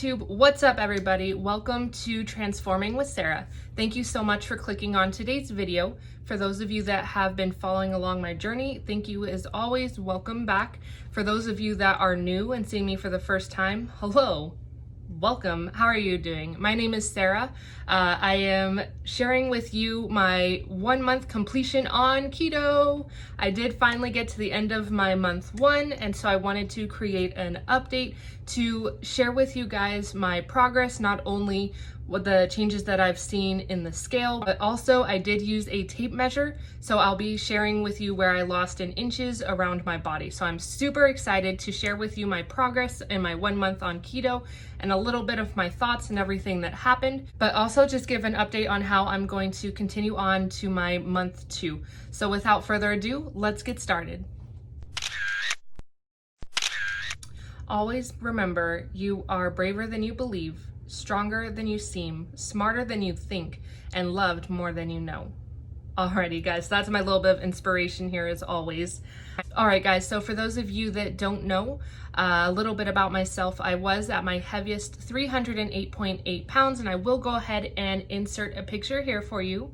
YouTube? What's up, everybody? Welcome to Transforming with Sarah. Thank you so much for clicking on today's video. For those of you that have been following along my journey, thank you as always. Welcome back. For those of you that are new and seeing me for the first time, hello. Welcome. How are you doing? My name is Sarah. I am sharing with you my 1 month completion on keto. I did finally get to the end of my month 1, and so I wanted to create an update to share with you guys my progress, not only what the changes that I've seen in the scale, but also I did use a tape measure, so I'll be sharing with you where I lost in inches around my body. So I'm super excited to share with you my progress in my 1 month on keto and a little bit of my thoughts and everything that happened, but also just give an update on how I'm going to continue on to my month 2. So without further ado, let's get started. Always remember, you are braver than you believe, stronger than you seem, smarter than you think, and loved more than you know. Alrighty guys, that's my little bit of inspiration here as always. Alright guys, so for those of you that don't know a little bit about myself, I was at my heaviest 308.8 pounds, and I will go ahead and insert a picture here for you.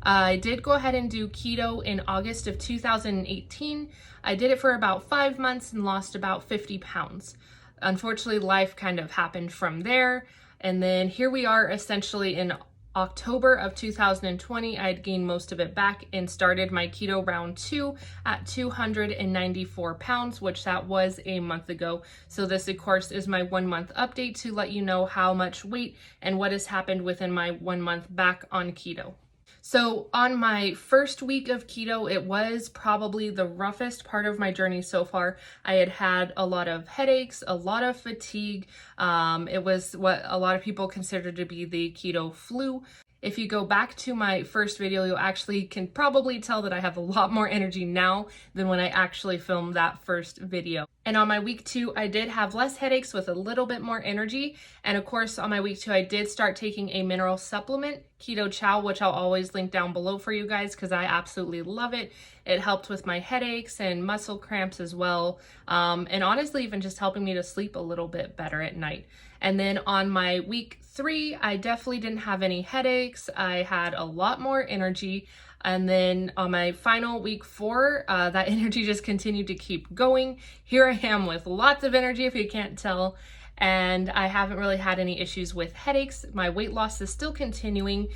I did go ahead and do keto in August of 2018. I did it for about 5 months and lost about 50 pounds. Unfortunately, life kind of happened from there. And then here we are essentially in October of 2020. I had gained most of it back and started my keto round 2 at 294 pounds, which that was a month ago. So this, of course, is my 1 month update to let you know how much weight and what has happened within my 1 month back on keto. So on my first week of keto, it was probably the roughest part of my journey so far. I had a lot of headaches, a lot of fatigue. It was what a lot of people consider to be the keto flu. If you go back to my first video, you actually can probably tell that I have a lot more energy now than when I actually filmed that first video. And on my week 2, I did have less headaches with a little bit more energy. And of course, on my week 2, I did start taking a mineral supplement, Keto Chow, which I'll always link down below for you guys because I absolutely love it. It helped with my headaches and muscle cramps as well. And honestly, even just helping me to sleep a little bit better at night. And then on my week 3, I definitely didn't have any headaches. I had a lot more energy. And then on my final week 4, that energy just continued to keep going. Here I am with lots of energy, if you can't tell. And I haven't really had any issues with headaches. My weight loss is still continuing.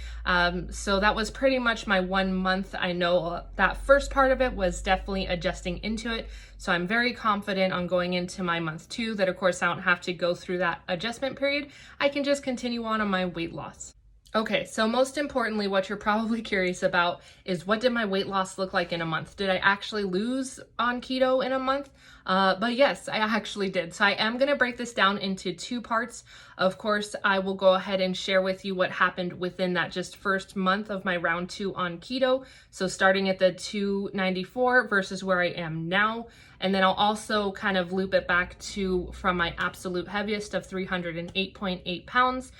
So that was pretty much my 1 month. I know that first part of it was definitely adjusting into it. So I'm very confident on going into my month 2 that, of course, I don't have to go through that adjustment period. I can just continue on my weight loss. Okay, so most importantly, what you're probably curious about is, what did my weight loss look like in a month? Did I actually lose on keto in a month? But yes, I actually did. So I am going to break this down into 2 parts. Of course, I will go ahead and share with you what happened within that just first month of my round 2 on keto. So starting at the 294 versus where I am now. And then I'll also kind of loop it back to from my absolute heaviest of 308.8 pounds,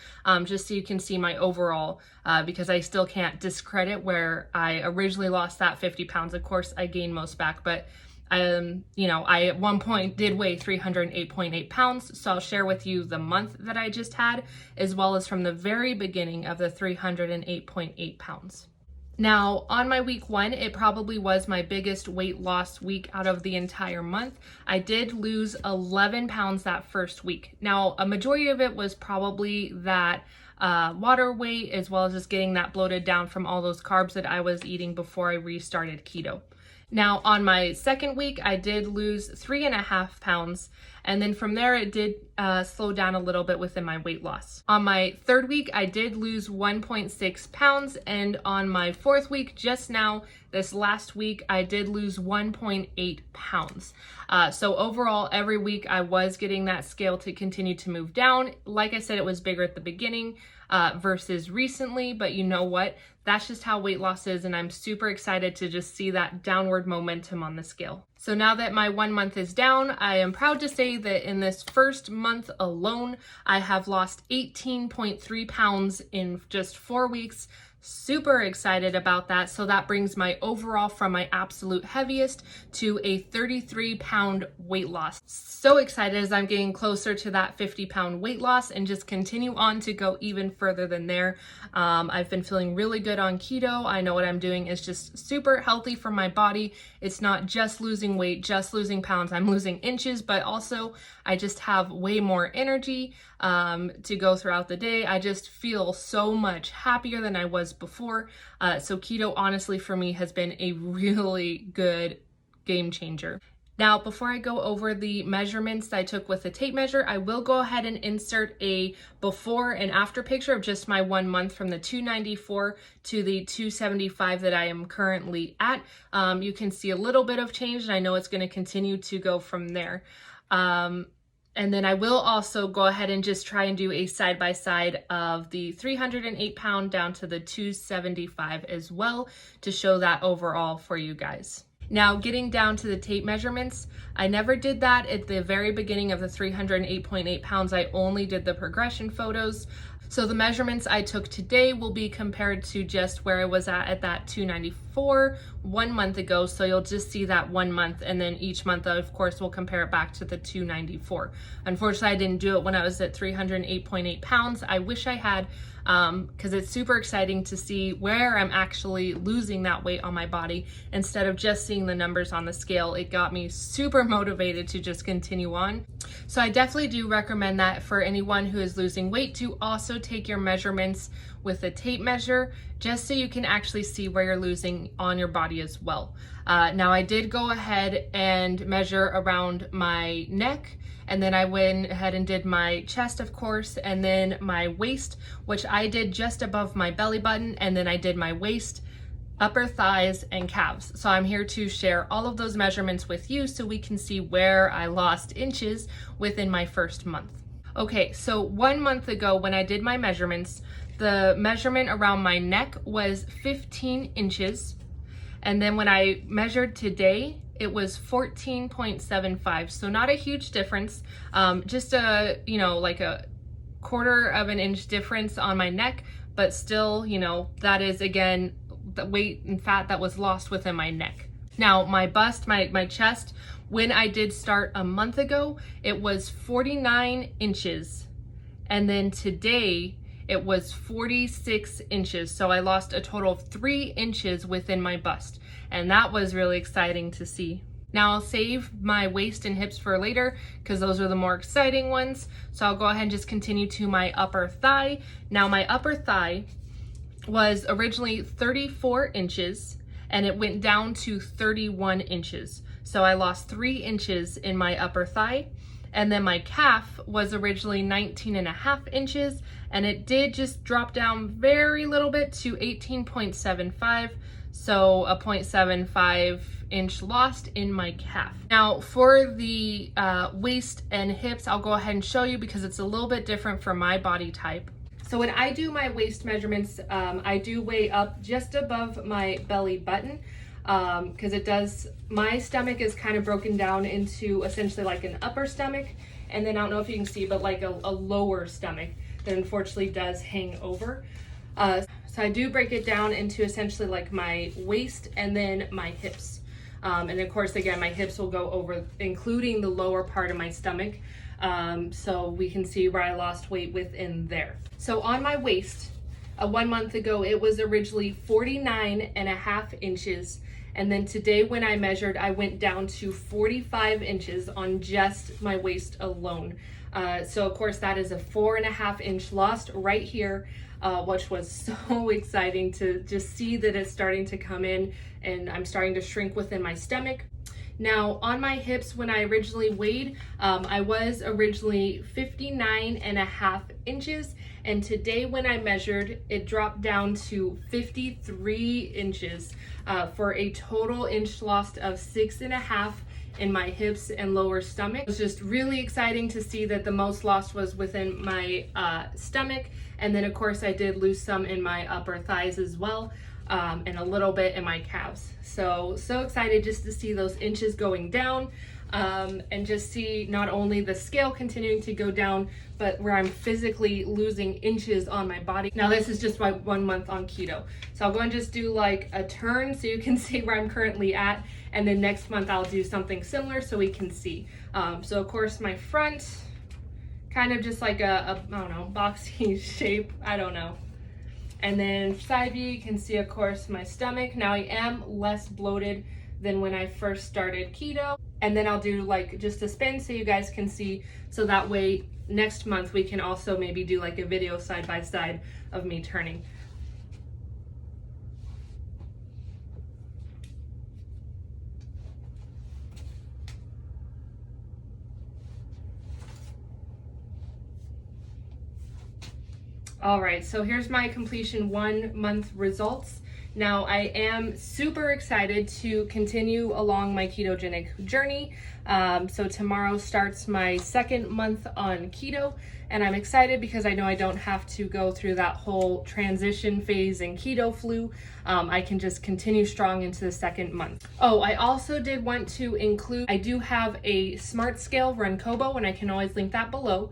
just so you can see my overall, because I still can't discredit where I originally lost that 50 pounds. Of course, I gained most back, but I at one point did weigh 308.8 pounds. So I'll share with you the month that I just had, as well as from the very beginning of the 308.8 pounds. Now, on my week 1, it probably was my biggest weight loss week out of the entire month. I did lose 11 pounds that first week. Now, a majority of it was probably that water weight, as well as just getting that bloated down from all those carbs that I was eating before I restarted keto. Now, on my second week, I did lose 3.5 pounds, and then from there, it did slow down a little bit within my weight loss. On my third week, I did lose 1.6 pounds, and on my fourth week, just now, this last week, I did lose 1.8 pounds. So overall, every week, I was getting that scale to continue to move down. Like I said, it was bigger at the beginning versus recently, but you know what? That's just how weight loss is, and I'm super excited to just see that downward momentum on the scale. So now that my 1 month is down, I am proud to say that in this first month alone, I have lost 18.3 pounds in just 4 weeks. Super excited about that. So that brings my overall from my absolute heaviest to a 33-pound weight loss. So excited as I'm getting closer to that 50-pound weight loss and just continue on to go even further than there. I've been feeling really good on keto. I know what I'm doing is just super healthy for my body. It's not just losing weight, just losing pounds. I'm losing inches, but also I just have way more energy to go throughout the day. I just feel so much happier than I was before. So keto honestly for me has been a really good game changer. Now, before I go over the measurements that I took with the tape measure, I will go ahead and insert a before and after picture of just my 1 month from the 294 to the 275 that I am currently at. You can see a little bit of change, and I know it's going to continue to go from there. And then I will also go ahead and just try and do a side-by-side of the 308 pound down to the 275 as well to show that overall for you guys. Now, getting down to the tape measurements, I never did that at the very beginning of the 308.8 pounds. I only did the progression photos. So the measurements I took today will be compared to just where I was at that 294 1 month ago. So you'll just see that 1 month, and then each month, of course, we'll compare it back to the 294. Unfortunately, I didn't do it when I was at 308.8 pounds. I wish I had, because it's super exciting to see where I'm actually losing that weight on my body instead of just seeing the numbers on the scale. It got me super motivated to just continue on. So I definitely do recommend that for anyone who is losing weight to also take your measurements with a tape measure, just so you can actually see where you're losing on your body as well. Now I did go ahead and measure around my neck, and then I went ahead and did my chest, of course, and then my waist, which I did just above my belly button, and then I did my waist, upper thighs, and calves. So I'm here to share all of those measurements with you so we can see where I lost inches within my first month. Okay, so 1 month ago when I did my measurements, the measurement around my neck was 15 inches. And then when I measured today, it was 14.75. So not a huge difference, just like a quarter of an inch difference on my neck, but still, that is again, the weight and fat that was lost within my neck. Now my bust, my chest, when I did start a month ago, it was 49 inches. And then today it was 46 inches. So I lost a total of 3 inches within my bust. And that was really exciting to see. Now I'll save my waist and hips for later because those are the more exciting ones. So I'll go ahead and just continue to my upper thigh. Now my upper thigh was originally 34 inches and it went down to 31 inches. So I lost 3 inches in my upper thigh. And then my calf was originally 19.5 inches and it did just drop down very little bit to 18.75. So a 0.75 inch lost in my calf. Now for the waist and hips, I'll go ahead and show you because it's a little bit different for my body type. So when I do my waist measurements, I do weigh up just above my belly button because my stomach is kind of broken down into essentially like an upper stomach, and then I don't know if you can see, but like a lower stomach that unfortunately does hang over. So I do break it down into essentially like my waist and then my hips. And of course, again, my hips will go over, including the lower part of my stomach. So we can see where I lost weight within there. So on my waist, 1 month ago, it was originally 49.5 inches. And then today when I measured, I went down to 45 inches on just my waist alone. So of course that is a 4.5 inch lost right here, which was so exciting to just see that it's starting to come in and I'm starting to shrink within my stomach. Now on my hips, when I originally weighed, I was originally 59.5 inches. And today when I measured, it dropped down to 53 inches for a total inch lost of 6.5 in my hips and lower stomach. It was just really exciting to see that the most lost was within my stomach. And then of course I did lose some in my upper thighs as well, and a little bit in my calves. So excited just to see those inches going down. and just see not only the scale continuing to go down, but where I'm physically losing inches on my body. Now this is just my 1 month on keto. So I'll go and just do like a turn so you can see where I'm currently at. And then next month I'll do something similar so we can see. So of course my front, kind of just like a I don't know, boxy shape, I don't know. And then side view, you can see of course my stomach. Now I am less bloated than when I first started keto. And then I'll do like just a spin so you guys can see. So that way next month we can also maybe do like a video side by side of me turning. All right, so here's my completion 1 month results. Now I am super excited to continue along my ketogenic journey. So tomorrow starts my 2nd month on keto, and I'm excited because I know I don't have to go through that whole transition phase and keto flu. I can just continue strong into the 2nd month. Oh, I also did want to include, I do have a smart scale Runcobo, and I can always link that below.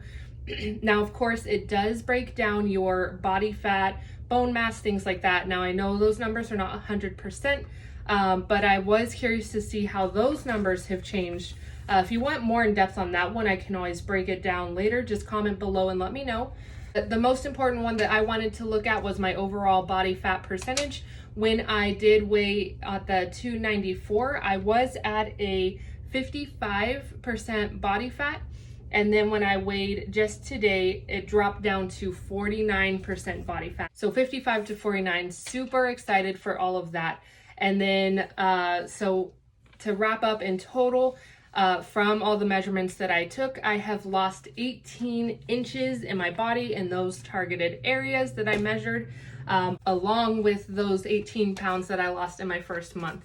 Now, of course, it does break down your body fat, bone mass, things like that. Now, I know those numbers are not 100%, but I was curious to see how those numbers have changed. If you want more in depth on that one, I can always break it down later. Just comment below and let me know. The most important one that I wanted to look at was my overall body fat percentage. When I did weigh at the 294, I was at a 55% body fat. And then when I weighed just today, it dropped down to 49% body fat. So 55 to 49, super excited for all of that. And then, so to wrap up in total, from all the measurements that I took, I have lost 18 inches in my body in those targeted areas that I measured, along with those 18 pounds that I lost in my 1st month.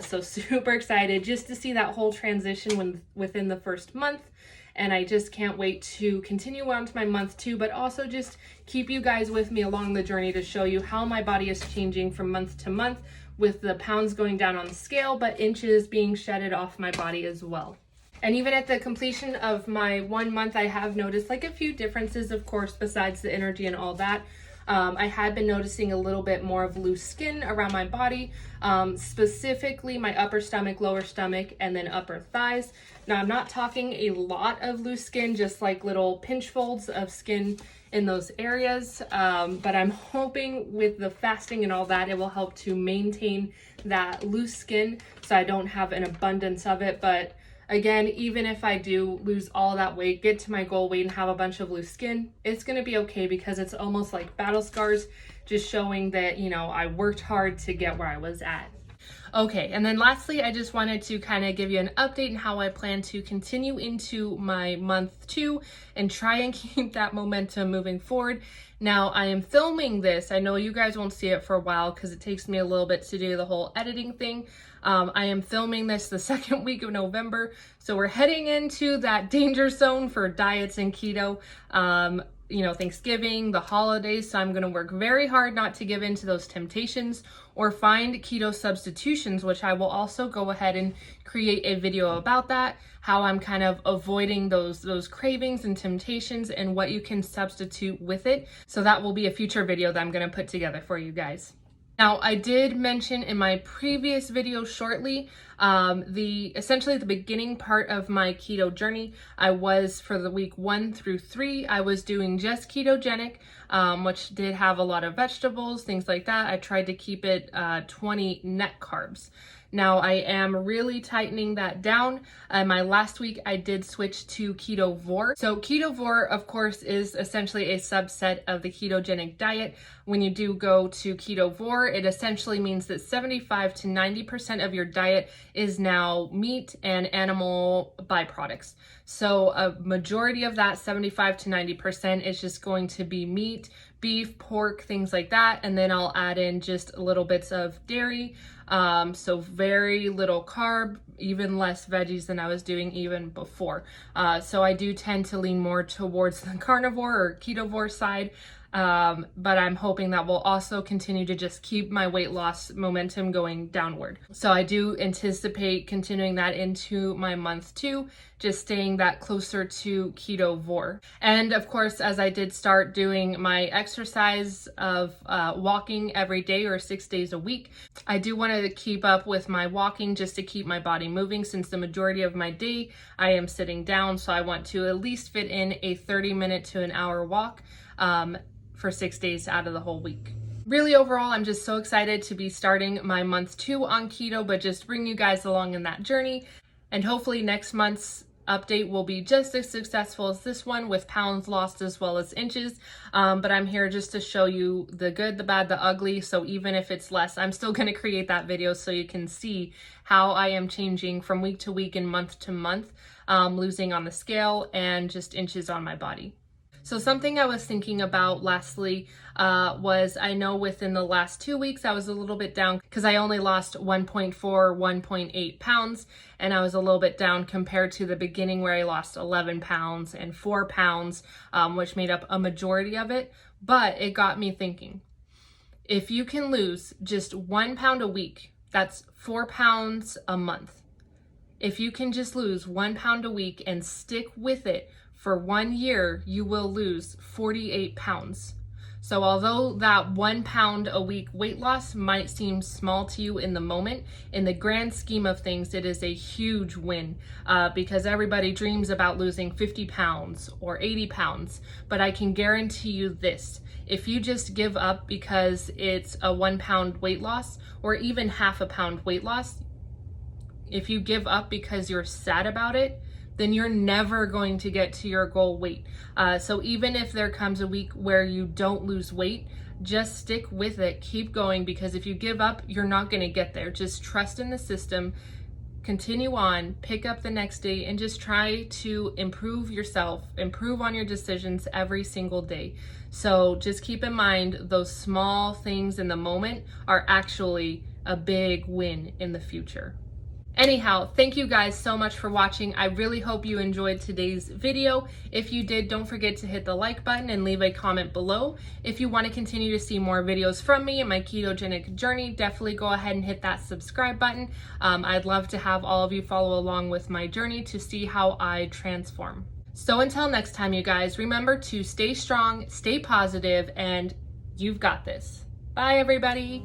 So super excited just to see that whole transition within the 1st month. And I just can't wait to continue on to my month 2, but also just keep you guys with me along the journey to show you how my body is changing from month to month, with the pounds going down on the scale, but inches being shedded off my body as well. And even at the completion of my 1 month, I have noticed like a few differences, of course, besides the energy and all that. I had been noticing a little bit more of loose skin around my body, specifically my upper stomach, lower stomach, and then upper thighs. Now, I'm not talking a lot of loose skin, just like little pinch folds of skin in those areas. But I'm hoping with the fasting and all that, it will help to maintain that loose skin so I don't have an abundance of it. But again, even if I do lose all that weight, get to my goal weight and have a bunch of loose skin, it's going to be okay because it's almost like battle scars, just showing that, you know, I worked hard to get where I was at. Okay, and then lastly, I just wanted to kind of give you an update on how I plan to continue into my month 2 and try and keep that momentum moving forward. Now, I am filming this. I know you guys won't see it for a while because it takes me a little bit to do the whole editing thing. I am filming this the 2nd week of November, so we're heading into that danger zone for diets and keto. You know, Thanksgiving, the holidays, so I'm going to work very hard not to give in to those temptations or find keto substitutions, which I will also go ahead and create a video about that, how I'm kind of avoiding those cravings and temptations and what you can substitute with it. So that will be a future video that I'm going to put together for you guys. Now, I did mention in my previous video shortly, essentially the beginning part of my keto journey, I was for the week 1 through 3, I was doing just ketogenic, which did have a lot of vegetables, things like that. I tried to keep it 20 net carbs. Now I am really tightening that down. My last week I did switch to ketovore. So ketovore, of course, is essentially a subset of the ketogenic diet. When you do go to ketovore, it essentially means that 75 to 90% of your diet is now meat and animal byproducts. So a majority of that 75 to 90% is just going to be meat, beef, pork, things like that. And then I'll add in just little bits of dairy, So very little carb, even less veggies than I was doing even before. So I do tend to lean more towards the carnivore or ketovore side. But I'm hoping that will also continue to just keep my weight loss momentum going downward. So I do anticipate continuing that into my month 2, just staying that closer to ketovore. And of course, as I did start doing my exercise of walking every day or 6 days a week, I do want to keep up with my walking just to keep my body moving, since the majority of my day I am sitting down. So I want to at least fit in a 30-minute to an hour walk for 6 days out of the whole week. Really, overall, I'm just so excited to be starting my month 2 on keto, but just bring you guys along in that journey. And hopefully next month's update will be just as successful as this one, with pounds lost as well as inches. But I'm here just to show you the good, the bad, the ugly. So even if it's less, I'm still going to create that video so you can see how I am changing from week to week and month to month, losing on the scale and just inches on my body. So something I was thinking about lastly was, I know within the last 2 weeks I was a little bit down because I only lost 1.4, 1.8 pounds, and I was a little bit down compared to the beginning where I lost 11 pounds and 4 pounds, which made up a majority of it. But it got me thinking, if you can lose just 1 pound a week, that's 4 pounds a month. If you can just lose 1 pound a week and stick with it for 1 year, you will lose 48 pounds. So although that 1 pound a week weight loss might seem small to you in the moment, in the grand scheme of things, it is a huge win, because everybody dreams about losing 50 pounds or 80 pounds. But I can guarantee you this: if you just give up because it's a 1 pound weight loss or even half a pound weight loss, if you give up because you're sad about it, then you're never going to get to your goal weight. So even if there comes a week where you don't lose weight, just stick with it, keep going, because if you give up, you're not gonna get there. Just trust in the system, continue on, pick up the next day, and just try to improve yourself, improve on your decisions every single day. So just keep in mind, those small things in the moment are actually a big win in the future. Anyhow, thank you guys so much for watching. I really hope you enjoyed today's video. If you did, don't forget to hit the like button and leave a comment below. If you want to continue to see more videos from me and my ketogenic journey, definitely go ahead and hit that subscribe button. I'd love to have all of you follow along with my journey to see how I transform. So until next time, you guys, remember to stay strong, stay positive, and you've got this. Bye, everybody.